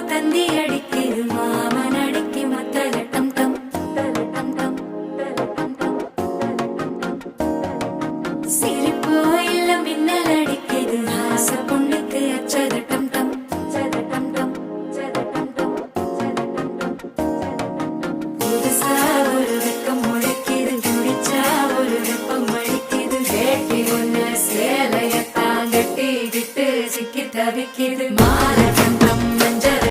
தந்தி அடிக்குது மாமன் அடிக்கு மத்தல டம் டம் டம் டம். சிரிப்போ இல்ல மின்னல் அடிக்குது ஆச பொண்ணுக்கு அச்சத டம் டம் டம் டம். புதுசா ஒரு வெக்கம் முளைக்குது குடிச்சா ஒரு வெப்பம் அடிக்குது வேட்டி ஒண்ணு சேலையத்தான் கட்டிக்கிட்டு சிக்கி தவிக்கி